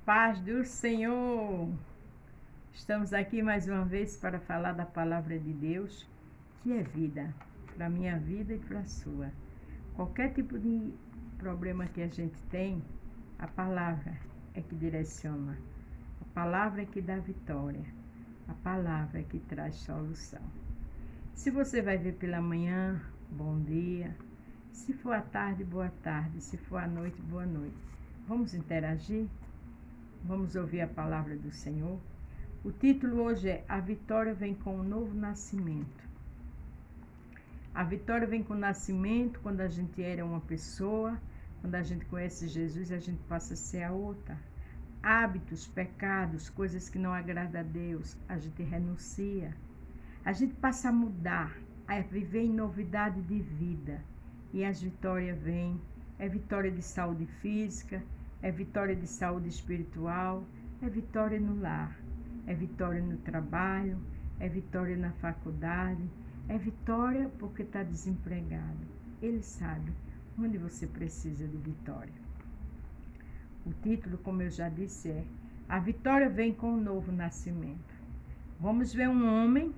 paz do Senhor. Estamos aqui mais uma vez para falar da palavra de Deus, que é vida, para a minha vida e para a sua. Qualquer tipo de problema que a gente tem, a palavra é que direciona. A palavra é que dá vitória. A palavra é que traz solução. Se você vai ver pela manhã, bom dia. Se for à tarde, boa tarde. Se for à noite, boa noite. Vamos interagir? Vamos ouvir a palavra do Senhor? O título hoje é A Vitória Vem com um Novo Nascimento. A vitória vem com o nascimento, quando a gente era uma pessoa, quando a gente conhece Jesus, a gente passa a ser a outra. Hábitos, pecados, coisas que não agradam a Deus, a gente renuncia. A gente passa a mudar, a viver em novidade de vida. E as vitórias vêm, é vitória de saúde física, é vitória de saúde espiritual, é vitória no lar, é vitória no trabalho, é vitória na faculdade, é vitória porque está desempregado. Ele sabe onde você precisa de vitória. O título, como eu já disse, é A Vitória Vem com um Novo Nascimento. Vamos ver um homem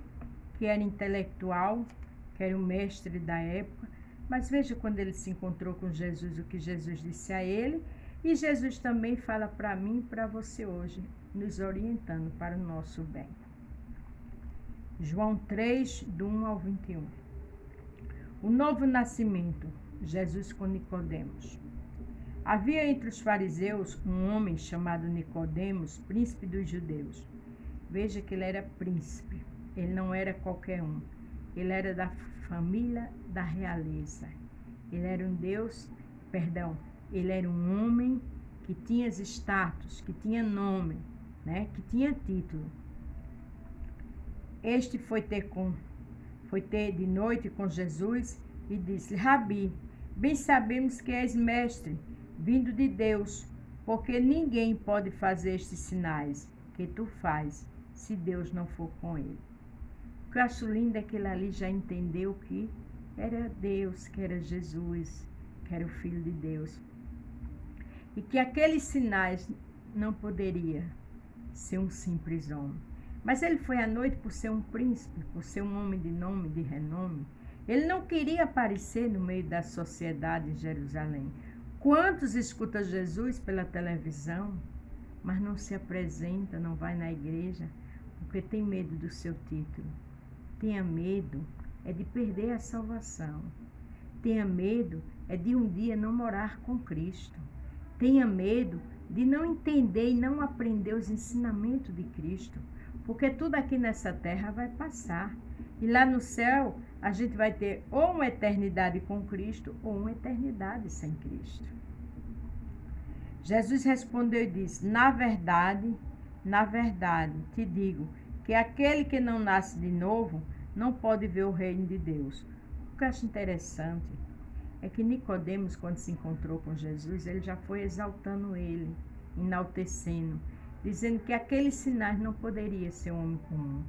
que era intelectual, que era o mestre da época, mas veja quando ele se encontrou com Jesus, o que Jesus disse a ele, e Jesus também fala para mim e para você hoje, nos orientando para o nosso bem. João 3, do 1 ao 21. O novo nascimento, Jesus com Nicodemos. Havia entre os fariseus um homem chamado Nicodemos, príncipe dos judeus. Veja que ele era príncipe, ele não era qualquer um. Ele era da família da realeza. Ele era ele era um homem que tinha status, que tinha nome, né? Que tinha título. Este foi ter de noite com Jesus e disse: Rabi, bem sabemos que és mestre, vindo de Deus, porque ninguém pode fazer estes sinais que tu fazes, se Deus não for com ele. O que eu acho lindo é que ele ali já entendeu que era Deus, que era Jesus, que era o Filho de Deus. E que aqueles sinais não poderia ser um simples homem. Mas ele foi à noite por ser um príncipe, por ser um homem de nome, de renome. Ele não queria aparecer no meio da sociedade em Jerusalém. Quantos escutam Jesus pela televisão, mas não se apresenta, não vai na igreja, porque tem medo do seu título. Tenha medo é de perder a salvação. Tenha medo é de um dia não morar com Cristo. Tenha medo de não entender e não aprender os ensinamentos de Cristo. Porque tudo aqui nessa terra vai passar. E lá no céu, a gente vai ter ou uma eternidade com Cristo ou uma eternidade sem Cristo. Jesus respondeu e disse: na verdade, te digo que aquele que não nasce de novo não pode ver o reino de Deus. O que eu acho interessante é que Nicodemos, quando se encontrou com Jesus, ele já foi exaltando ele, enaltecendo, dizendo que aqueles sinais não poderia ser um homem comum.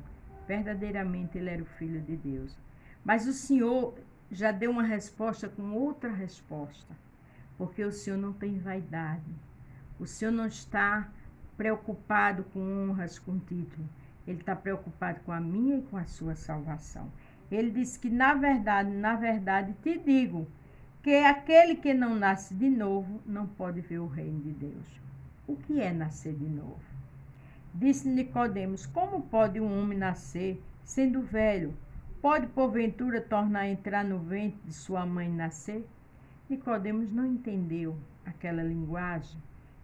Verdadeiramente ele era o Filho de Deus. Mas o Senhor já deu uma resposta com outra resposta, porque o Senhor não tem vaidade. O Senhor não está preocupado com honras, com título. Ele está preocupado com a minha e com a sua salvação. Ele disse que, na verdade, te digo que aquele que não nasce de novo não pode ver o reino de Deus. O que é nascer de novo? Disse Nicodemos: como pode um homem nascer sendo velho? Pode, porventura, tornar a entrar no ventre de sua mãe e nascer? Nicodemos não entendeu aquela linguagem.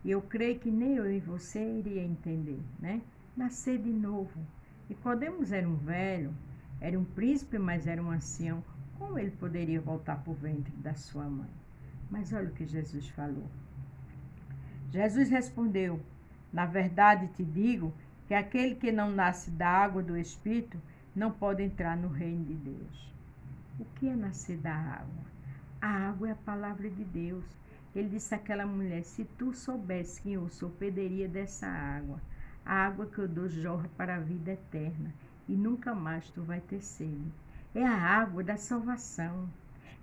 E eu creio que nem eu e você iria entender, né? Nascer de novo. Nicodemos era um velho, era um príncipe, mas era um ancião. Como ele poderia voltar para o ventre da sua mãe? Mas olha o que Jesus falou. Jesus respondeu: na verdade te digo que aquele que não nasce da água do Espírito não pode entrar no reino de Deus. O que é nascer da água? A água é a palavra de Deus. Ele disse àquela mulher: se tu soubesse quem eu sou, beberia dessa água. A água que eu dou jorra para a vida eterna e nunca mais tu vai ter sede. É a água da salvação.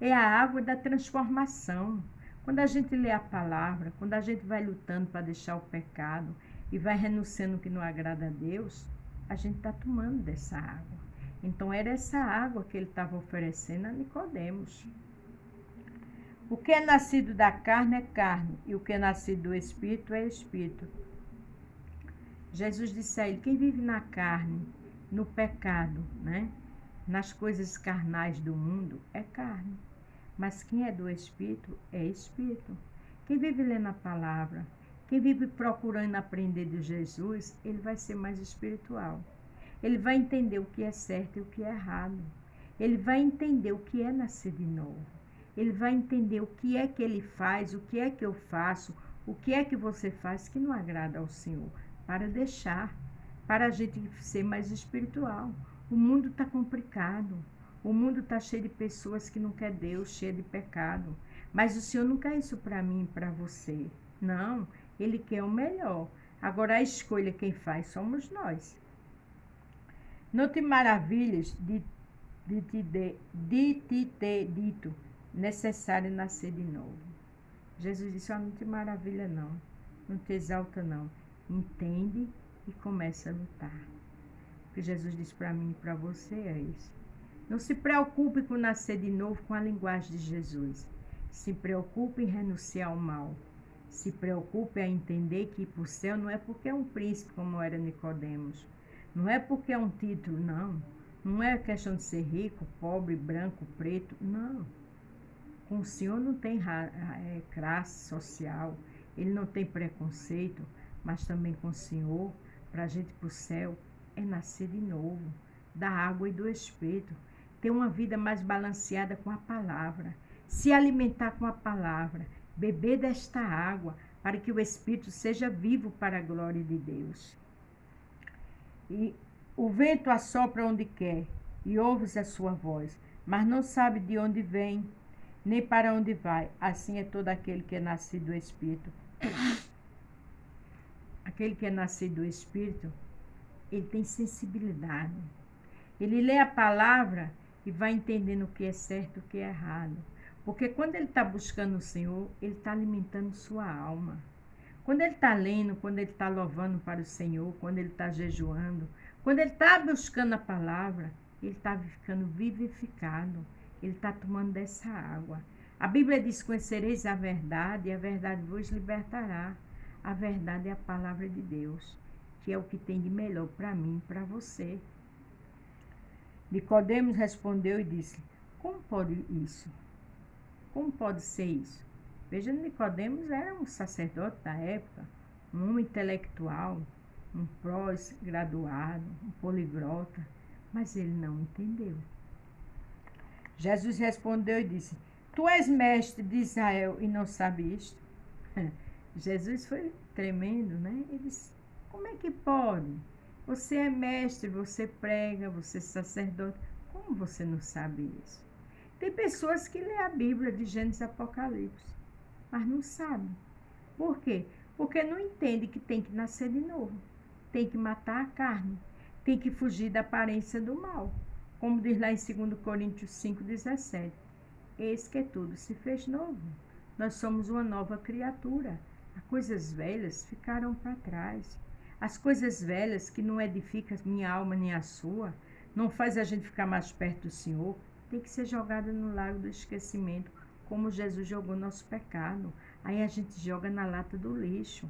É a água da transformação. Quando a gente lê a palavra, quando a gente vai lutando para deixar o pecado e vai renunciando o que não agrada a Deus, a gente está tomando dessa água. Então era essa água que ele estava oferecendo a Nicodemos. O que é nascido da carne é carne, e o que é nascido do Espírito é Espírito. Jesus disse a ele, quem vive na carne, no pecado, né? Nas coisas carnais do mundo, é carne. Mas quem é do Espírito, é Espírito. Quem vive lendo a palavra, quem vive procurando aprender de Jesus, ele vai ser mais espiritual. Ele vai entender o que é certo e o que é errado. Ele vai entender o que é nascer de novo. Ele vai entender o que é que ele faz, o que é que eu faço, o que é que você faz que não agrada ao Senhor. Para deixar, para a gente ser mais espiritual. O mundo está complicado. O mundo está cheio de pessoas que não quer Deus, cheio de pecado. Mas o Senhor não quer isso para mim e para você. Não, Ele quer o melhor. Agora a escolha quem faz somos nós. Não te maravilhas de te ter dito necessário nascer de novo. Jesus disse, não te maravilha não, não te exalta não. Entende e começa a lutar. O que Jesus disse para mim e para você é isso. Não se preocupe com nascer de novo com a linguagem de Jesus. Se preocupe em renunciar ao mal. Se preocupe a entender que ir para o céu não é porque é um príncipe como era Nicodemos. Não é porque é um título, não. Não é questão de ser rico, pobre, branco, preto, não. Com o Senhor não tem classe social, Ele não tem preconceito, mas também com o Senhor, para a gente ir para o céu, é nascer de novo, da água e do Espírito. Ter uma vida mais balanceada com a palavra, se alimentar com a palavra, beber desta água, para que o Espírito seja vivo para a glória de Deus. E o vento assopra onde quer, e ouves a sua voz, mas não sabe de onde vem, nem para onde vai. Assim é todo aquele que é nascido do Espírito. Aquele que é nascido do Espírito, ele tem sensibilidade. Ele lê a palavra e vai entendendo o que é certo e o que é errado. Porque quando ele está buscando o Senhor, ele está alimentando sua alma. Quando ele está lendo, quando ele está louvando para o Senhor, quando ele está jejuando, quando ele está buscando a palavra, ele está ficando vivificado. Ele está tomando dessa água. A Bíblia diz, conhecereis a verdade e a verdade vos libertará. A verdade é a palavra de Deus, que é o que tem de melhor para mim e para você. Nicodemos respondeu e disse, como pode isso? Como pode ser isso? Veja, Nicodemos era um sacerdote da época, um homem intelectual, um pós-graduado, um poliglota, mas ele não entendeu. Jesus respondeu e disse, tu és mestre de Israel e não sabe isto? Jesus foi tremendo, né? Ele disse, como é que pode? Você é mestre, você prega, você é sacerdote, como você não sabe isso? Tem pessoas que lêem a Bíblia de Gênesis e Apocalipse, mas não sabem. Por quê? Porque não entende que tem que nascer de novo, tem que matar a carne, tem que fugir da aparência do mal. Como diz lá em 2 Coríntios 5,17. Eis que tudo se fez novo. Nós somos uma nova criatura. As coisas velhas ficaram para trás. As coisas velhas que não edificam minha alma nem a sua, não faz a gente ficar mais perto do Senhor, tem que ser jogada no lago do esquecimento, como Jesus jogou nosso pecado. Aí a gente joga na lata do lixo.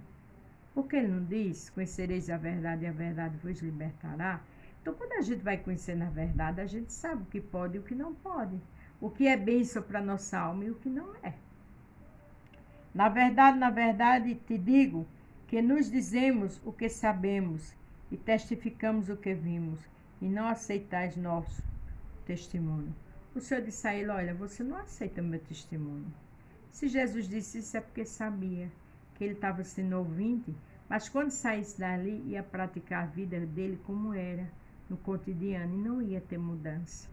Porque ele não diz, conhecereis a verdade e a verdade vos libertará? Então, quando a gente vai conhecer na verdade, a gente sabe o que pode e o que não pode. O que é bênção para a nossa alma e o que não é. Na verdade, te digo que nos dizemos o que sabemos e testificamos o que vimos, e não aceitais nosso testemunho. O Senhor disse a ele, olha, você não aceita meu testemunho. Se Jesus disse isso é porque sabia que ele estava sendo ouvinte, mas quando saísse dali ia praticar a vida dele como era, no cotidiano, e não ia ter mudança.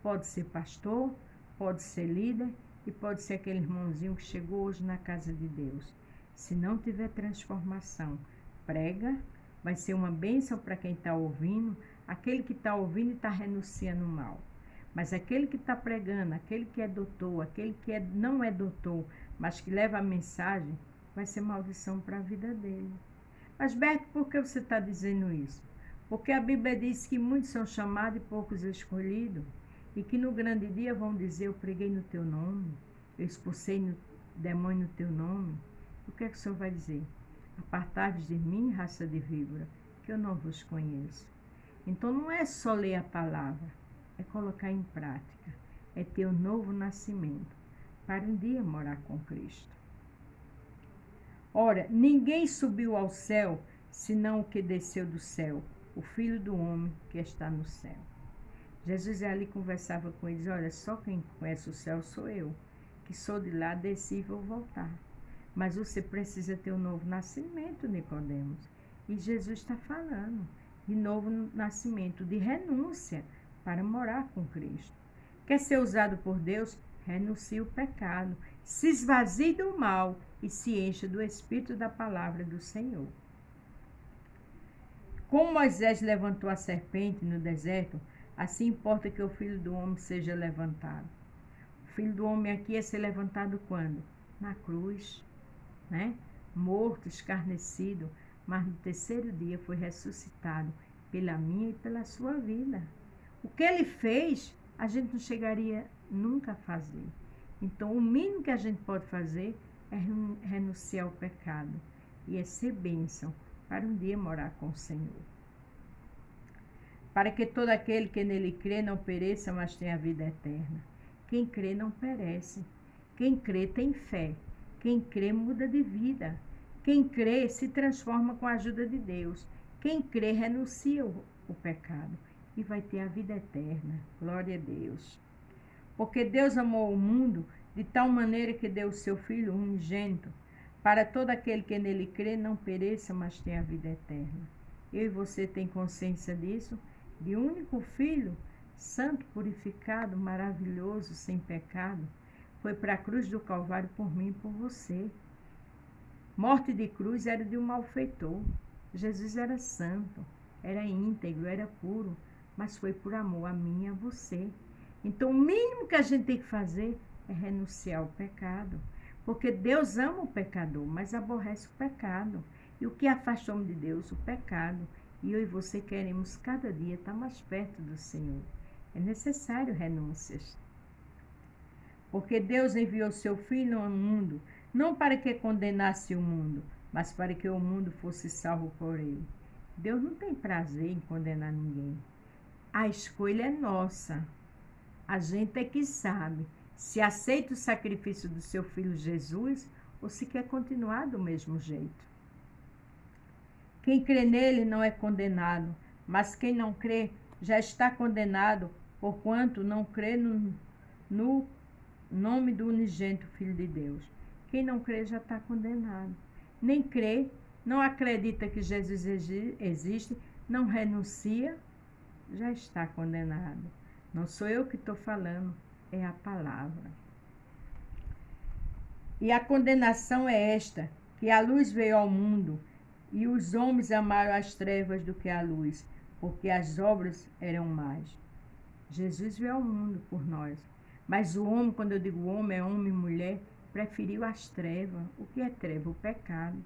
Pode ser pastor, pode ser líder e pode ser aquele irmãozinho que chegou hoje na casa de Deus. Se não tiver transformação, prega, vai ser uma bênção para quem está ouvindo, aquele que está ouvindo e está renunciando o mal. Mas aquele que está pregando, aquele que é doutor, aquele que não é doutor, mas que leva a mensagem, vai ser maldição para a vida dele. Mas, Berto, por que você está dizendo isso? Porque a Bíblia diz que muitos são chamados e poucos escolhidos, e que no grande dia vão dizer: eu preguei no teu nome, eu expulsei no demônio no teu nome. O que é que o Senhor vai dizer? Apartai-vos de mim, raça de víbora, que eu não vos conheço. Então não é só ler a palavra, é colocar em prática, é ter um novo nascimento, para um dia morar com Cristo. Ora, ninguém subiu ao céu, senão o que desceu do céu, o Filho do Homem que está no céu. Jesus ali conversava com eles: olha, só quem conhece o céu sou eu, que sou de lá, desci e vou voltar. Mas você precisa ter um novo nascimento, Nicodemos. E Jesus está falando de novo nascimento, de renúncia para morar com Cristo. Quer ser usado por Deus? Renuncie o pecado, se esvazie do mal e se encha do Espírito da palavra do Senhor. Como Moisés levantou a serpente no deserto, assim importa que o Filho do Homem seja levantado. O Filho do Homem aqui é ser levantado quando? Na cruz, né? Morto, escarnecido, mas no terceiro dia foi ressuscitado pela minha e pela sua vida. O que ele fez, a gente não chegaria nunca a fazer. Então, o mínimo que a gente pode fazer é renunciar ao pecado e é ser bênção para um dia morar com o Senhor. Para que todo aquele que nele crê não pereça, mas tenha a vida eterna. Quem crê não perece. Quem crê tem fé. Quem crê muda de vida. Quem crê se transforma com a ajuda de Deus. Quem crê renuncia o pecado e vai ter a vida eterna. Glória a Deus. Porque Deus amou o mundo de tal maneira que deu o seu Filho unigênito, para todo aquele que nele crê não pereça, mas tenha a vida eterna. Eu e você tem consciência disso? De um único Filho, santo, purificado, maravilhoso, sem pecado, foi para a cruz do Calvário por mim e por você. Morte de cruz era de um malfeitor. Jesus era santo, era íntegro, era puro, mas foi por amor a mim e a você. Então, o mínimo que a gente tem que fazer é renunciar ao pecado. Porque Deus ama o pecador, mas aborrece o pecado. E o que afasta o homem de Deus? O pecado. E eu e você queremos cada dia estar mais perto do Senhor. É necessário renúncias. Porque Deus enviou seu Filho ao mundo, não para que condenasse o mundo, mas para que o mundo fosse salvo por ele. Deus não tem prazer em condenar ninguém. A escolha é nossa. A gente é que sabe se aceita o sacrifício do seu Filho Jesus ou se quer continuar do mesmo jeito. Quem crê nele não é condenado, mas quem não crê já está condenado, porquanto não crê no nome do unigênito Filho de Deus. Quem não crê já está condenado. Nem crê, não acredita que Jesus existe, não renuncia, já está condenado. Não sou eu que estou falando, é a palavra. E a condenação é esta, que a luz veio ao mundo, e os homens amaram as trevas do que a luz, porque as obras eram más. Jesus veio ao mundo por nós. Mas o homem, quando eu digo homem, é homem e mulher, preferiu as trevas. O que é treva? O pecado.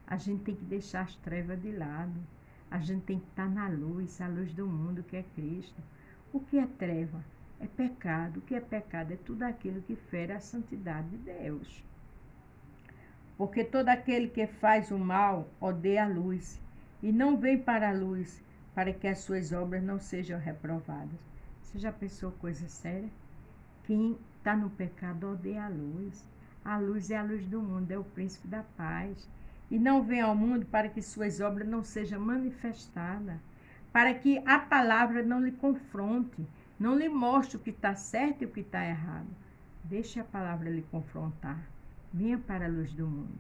A gente tem que deixar as trevas de lado. A gente tem que estar na luz, a luz do mundo, que é Cristo. O que é treva? É pecado. O que é pecado? É tudo aquilo que fere a santidade de Deus. Porque todo aquele que faz o mal odeia a luz e não vem para a luz, para que as suas obras não sejam reprovadas. Você já pensou coisa séria? Quem está no pecado odeia a luz. A luz é a luz do mundo, é o príncipe da paz. E não vem ao mundo para que suas obras não sejam manifestadas, para que a palavra não lhe confronte, não lhe mostre o que está certo e o que está errado. Deixe a palavra lhe confrontar. Venha para a luz do mundo,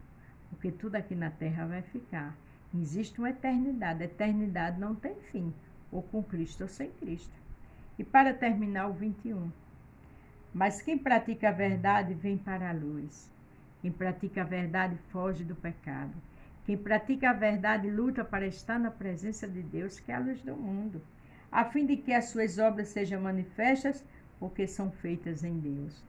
porque tudo aqui na terra vai ficar. Existe uma eternidade. A eternidade não tem fim, ou com Cristo ou sem Cristo. E para terminar o 21. Mas quem pratica a verdade vem para a luz. Quem pratica a verdade foge do pecado. Quem pratica a verdade luta para estar na presença de Deus, que é a luz do mundo, a fim de que as suas obras sejam manifestas, porque são feitas em Deus.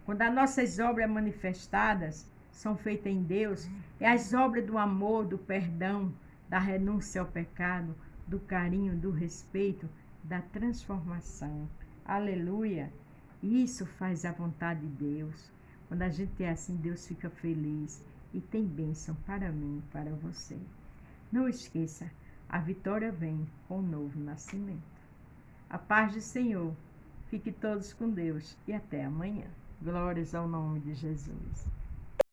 Quando as nossas obras manifestadas são feitas em Deus, é as obras do amor, do perdão, da renúncia ao pecado, do carinho, do respeito, da transformação. Aleluia! Isso faz a vontade de Deus. Quando a gente é assim, Deus fica feliz e tem bênção para mim e para você. Não esqueça, a vitória vem com um novo nascimento. A paz do Senhor. Fique todos com Deus e até amanhã. Glórias ao nome de Jesus.